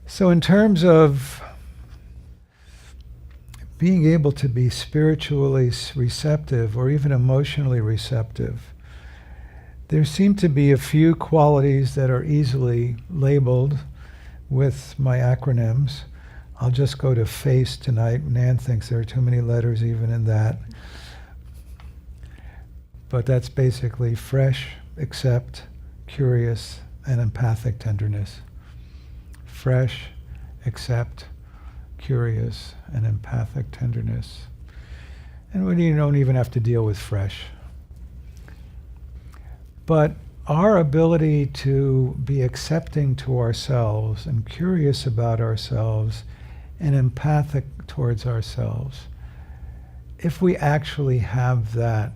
So in terms of being able to be spiritually receptive or even emotionally receptive, there seem to be a few qualities that are easily labeled with my acronyms. I'll just go to FACE tonight. Nan thinks there are too many letters even in that. But that's basically fresh, accept, curious, and empathic tenderness. Fresh, accept, curious, and empathic tenderness. And you don't even have to deal with fresh. But our ability to be accepting to ourselves and curious about ourselves and empathic towards ourselves, if we actually have that,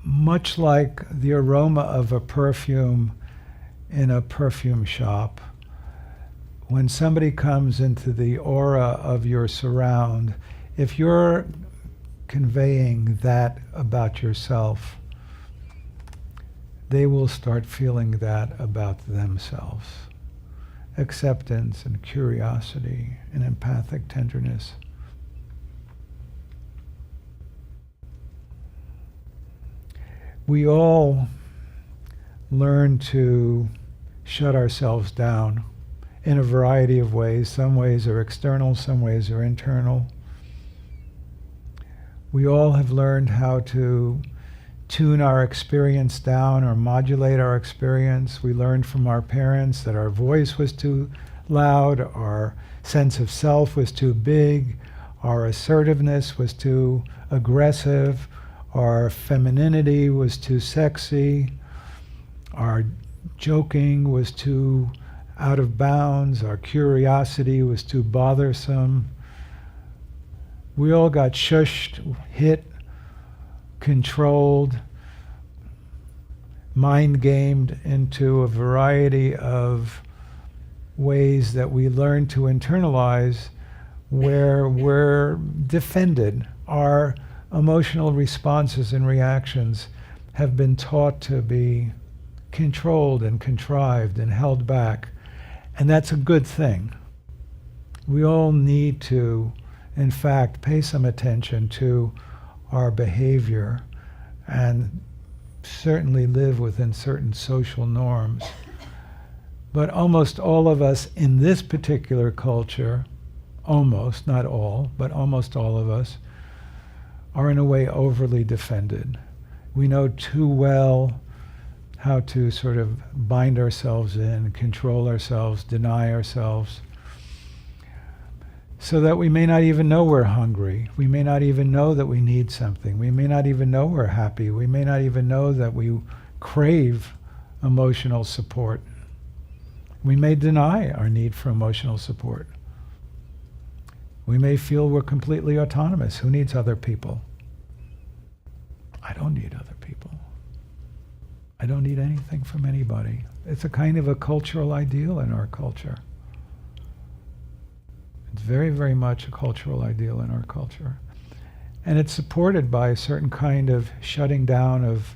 much like the aroma of a perfume in a perfume shop, when somebody comes into the aura of your surround, if you're conveying that about yourself, they will start feeling that about themselves. Acceptance and curiosity and empathic tenderness. We all learn to shut ourselves down in a variety of ways. Some ways are external, some ways are internal. We all have learned how to tune our experience down or modulate our experience. We learned from our parents that our voice was too loud, our sense of self was too big, our assertiveness was too aggressive, our femininity was too sexy, our joking was too out of bounds, our curiosity was too bothersome. We all got shushed, hit, controlled, mind-gamed into a variety of ways that we learn to internalize where we're defended. Our emotional responses and reactions have been taught to be controlled and contrived and held back. And that's a good thing. We all need to, in fact, pay some attention to our behavior and certainly live within certain social norms. But almost all of us in this particular culture, almost, not all, but almost all of us, are in a way overly defended. We know too well how to sort of bind ourselves in, control ourselves, deny ourselves, so that we may not even know we're hungry. We may not even know that we need something. We may not even know we're happy. We may not even know that we crave emotional support. We may deny our need for emotional support. We may feel we're completely autonomous. Who needs other people? I don't need other people. I don't need anything from anybody. It's a kind of a cultural ideal in our culture. It's very, very much a cultural ideal in our culture. And it's supported by a certain kind of shutting down of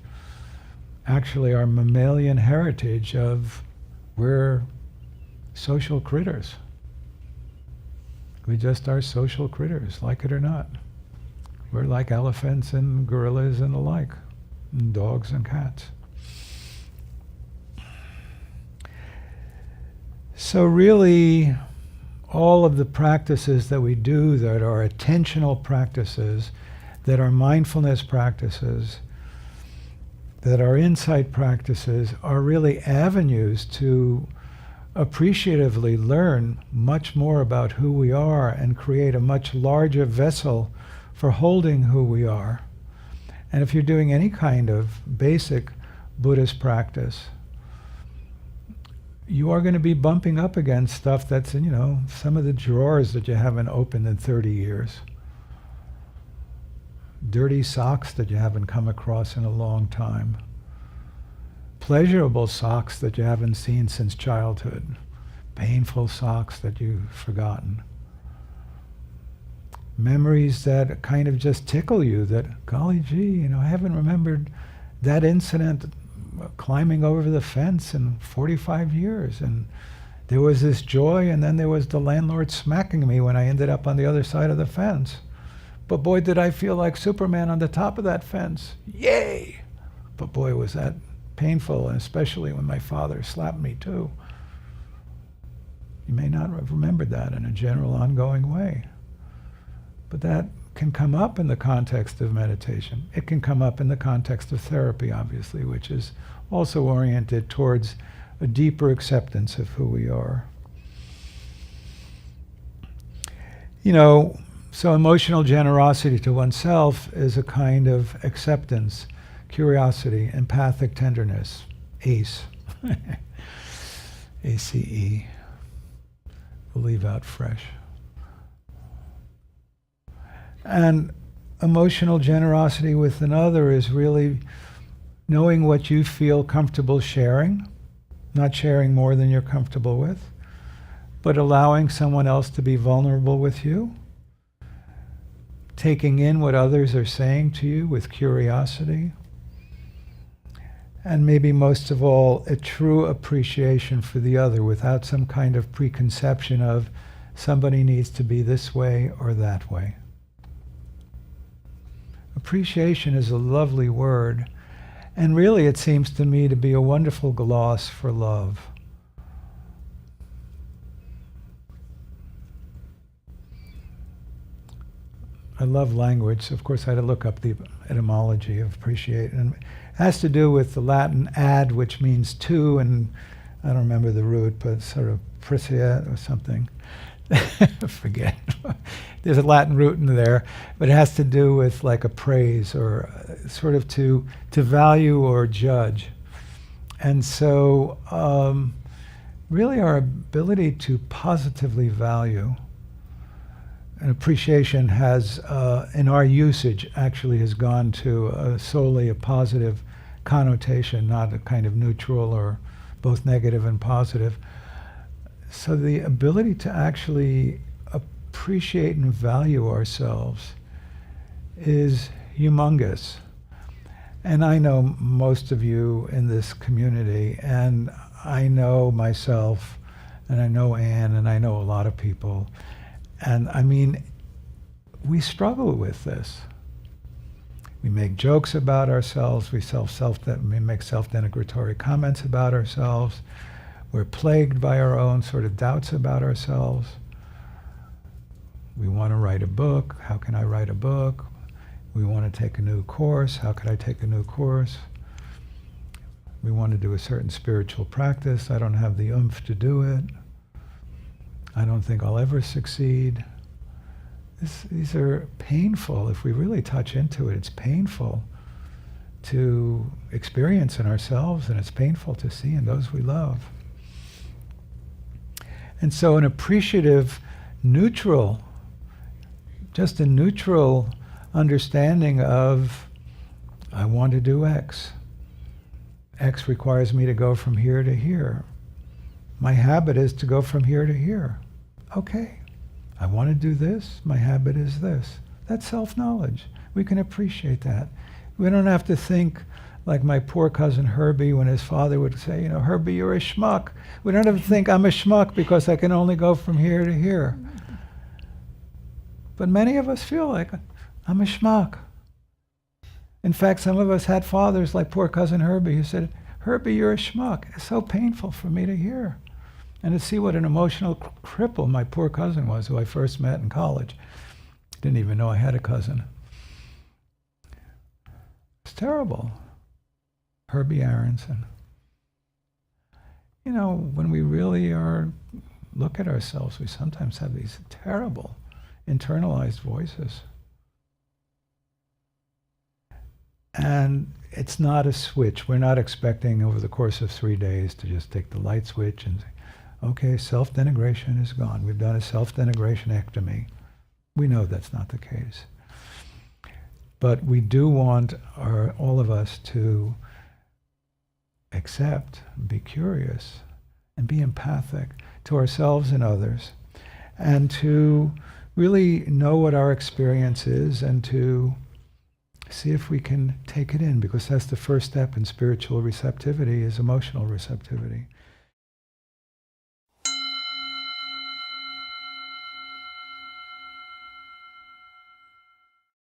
actually our mammalian heritage of we're social critters. We just are social critters, like it or not. We're like elephants and gorillas and the like, and dogs and cats. So really, all of the practices that we do that are attentional practices, that are mindfulness practices, that are insight practices, are really avenues to appreciatively learn much more about who we are and create a much larger vessel for holding who we are. And if you're doing any kind of basic Buddhist practice, you are going to be bumping up against stuff that's in, some of the drawers that you haven't opened in 30 years. Dirty socks that you haven't come across in a long time. Pleasurable socks that you haven't seen since childhood. Painful socks that you've forgotten. Memories that kind of just tickle you that, golly gee, I haven't remembered that incident climbing over the fence in 45 years. And there was this joy, and then there was the landlord smacking me when I ended up on the other side of the fence. But boy, did I feel like Superman on the top of that fence. Yay! But boy, was that painful, and especially when my father slapped me too. You may not have remembered that in a general ongoing way. But that can come up in the context of meditation. It can come up in the context of therapy, obviously, which is also oriented towards a deeper acceptance of who we are. You know, so emotional generosity to oneself is a kind of acceptance, curiosity, empathic tenderness, ACE. ACE. We'll leave out fresh. And emotional generosity with another is really knowing what you feel comfortable sharing, not sharing more than you're comfortable with, but allowing someone else to be vulnerable with you, taking in what others are saying to you with curiosity, and maybe most of all, a true appreciation for the other without some kind of preconception of somebody needs to be this way or that way. Appreciation is a lovely word, and really it seems to me to be a wonderful gloss for love. I love language. Of course, I had to look up the etymology of appreciate, and it has to do with the Latin ad, which means to, and I don't remember the root, but it's sort of appreciate or something. Forget. There's a Latin root in there, but it has to do with like a praise or sort of to value or judge. And so really our ability to positively value and appreciation has, in our usage, actually has gone to solely a positive connotation, not a kind of neutral or both negative and positive. So the ability to actually appreciate and value ourselves is humongous. And I know most of you in this community, and I know myself, and I know Anne, and I know a lot of people. And I mean, we struggle with this. We make jokes about ourselves, we make self-denigratory comments about ourselves. We're plagued by our own sort of doubts about ourselves. We want to write a book. How can I write a book? We want to take a new course. How could I take a new course? We want to do a certain spiritual practice. I don't have the oomph to do it. I don't think I'll ever succeed. These are painful. If we really touch into it, it's painful to experience in ourselves, and it's painful to see in those we love. And so an appreciative, neutral, just a neutral understanding of, I want to do X. X requires me to go from here to here. My habit is to go from here to here. Okay, I want to do this. My habit is this. That's self-knowledge. We can appreciate that. We don't have to think like my poor cousin Herbie when his father would say, you know, Herbie, you're a schmuck. We don't have to think I'm a schmuck because I can only go from here to here. But many of us feel like, I'm a schmuck. In fact, some of us had fathers like poor cousin Herbie who said, Herbie, you're a schmuck. It's so painful for me to hear. And to see what an emotional cripple my poor cousin was, who I first met in college. Didn't even know I had a cousin. It's terrible. Harvey Aronson. You know, when we really look at ourselves, we sometimes have these terrible internalized voices. And it's not a switch. We're not expecting over the course of 3 days to just take the light switch and say, okay, self-denigration is gone. We've done a self-denigration-ectomy. We know that's not the case. But we do want all of us to accept, be curious, and be empathic to ourselves and others, and to really know what our experience is, and to see if we can take it in, because that's the first step in spiritual receptivity, is emotional receptivity.